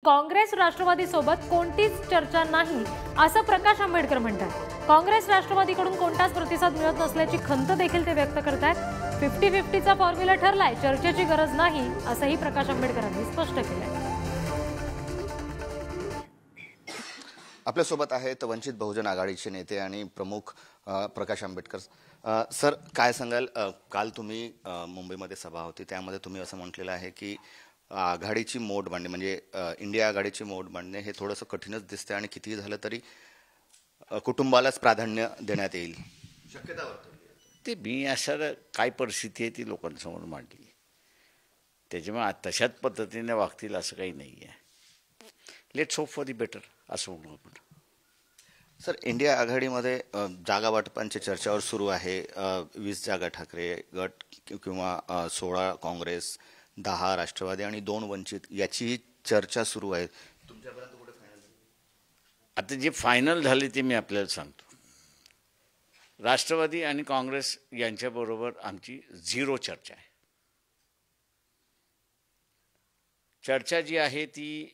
काँग्रेस राष्ट्रवादी सोबत कोणतीच चर्चा नाही असं प्रकाश आंबेडकर म्हणतात। काँग्रेस राष्ट्रवादीकडून कोणताच प्रतिसाद मिळत नसल्याची खंत देखील ते व्यक्त करतात। 50-50 चा फॉर्म्युला ठरलाय, चर्चेची गरज नाही असंही प्रकाश आंबेडकरांनी स्पष्ट केलंय। आपल्यासोबत आहेत वंचित बहुजन आघाडीचे नेते आणि प्रमुख प्रकाश आंबेडकर। सर, काय सांगाल? काल तुम्ही मुंबईमध्ये सभा होती, त्यामध्ये तुम्ही असं म्हटलेलं आहे की आघाडीची मोड बांधणे म्हणजे इंडिया आघाडीची मोड बांधणे हे थोडंसं कठीणच दिसते आणि कितीही झालं तरी कुटुंबालाच प्राधान्य देण्यात येईल, शक्यता वर्तवली ते मी असं काय परिस्थिती आहे ती लोकांसमोर मांडली, त्याच्यामुळे तशाच पद्धतीने वागतील असं काही नाही आहे। Let's hope for the better असं म्हणू आपण। सर, इंडिया आघाडीमध्ये जागा वाटपांची चर्चावर सुरू आहे। 20 जागा ठाकरे गट किंवा 16 काँग्रेस, 10 राष्ट्रवादी आणि 2 वंचित याची चर्चा सुरू आहे। तुमच्यापर्यंत कुठे फायनल झाली? आता जे फायनल झाले ते मी आपल्याला सांगतो। राष्ट्रवादी आणि काँग्रेस यांच्याबरोबर आमची 0 चर्चा आहे। चर्चा जी आहे ती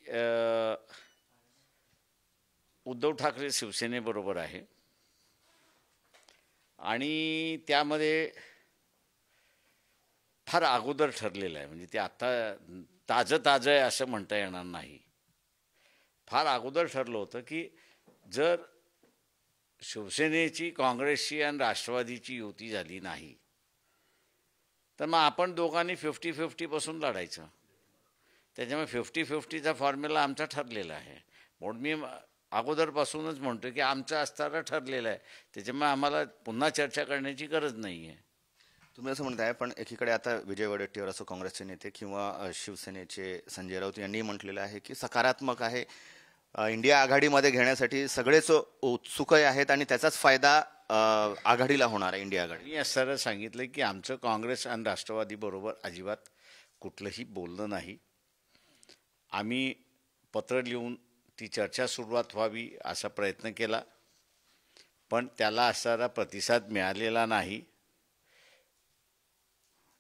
उद्धव ठाकरे शिवसेनेबरोबर आहे आणि त्यामध्ये फार अगोदर ठरलेलं आहे, म्हणजे ते आता ताजं आहे असं म्हणता येणार नाही। फार अगोदर ठरलं होतं की जर शिवसेनेची, काँग्रेसची आणि राष्ट्रवादीची युती झाली नाही तर मग आपण दोघांनी 50-50 पासून लढायचं। त्याच्यामुळे 50-50चा फॉर्म्युला आमचा ठरलेला आहे, म्हणून मी अगोदरपासूनच म्हणतो की आमचं असताना ठरलेलं आहे, त्याच्यामुळे आम्हाला पुन्हा चर्चा करण्याची गरज नाही आहे। तुम्ही असं म्हणताय, पण एकीकडे आता विजय वडेट्टीवार असो काँग्रेसचे नेते किंवा शिवसेनेचे संजय राऊत यांनी म्हटलेलं आहे की सकारात्मक आहे, इंडिया आघाडीमध्ये घेण्यासाठी सगळेच उत्सुक आहेत आणि त्याचाच फायदा आघाडीला होणार आहे, इंडिया आघाडी। मी असं सांगितलं की आमचं काँग्रेस आणि राष्ट्रवादीबरोबर अजिबात कुठलंही बोलणं नाही। आम्ही पत्र लिहून ती चर्चा सुरुवात व्हावी असा प्रयत्न केला, पण त्याला असणारा प्रतिसाद मिळालेला नाही।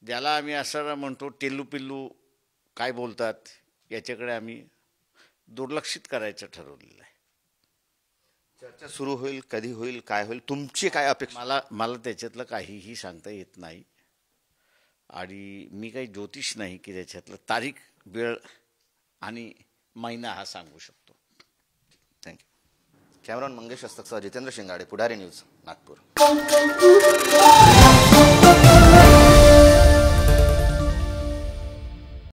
ज्याला आम्ही असं म्हणतो टिल्लू पिल्लू काय बोलतात याच्याकडे आम्ही दुर्लक्षित करायचं ठरवलेलं आहे। चर्चा सुरू होईल, कधी होईल, काय होईल, तुमची काय अपेक्षा? मला त्याच्यातलं काहीही सांगता येत नाही आणि मी काही ज्योतिष नाही की त्याच्यातलं तारीख, वेळ आणि महिना हा सांगू शकतो। थँक्यू। कॅमेरामन मंगेश हस्तकसह जितेंद्र शिंगाडे, पुढारी न्यूज, नागपूर।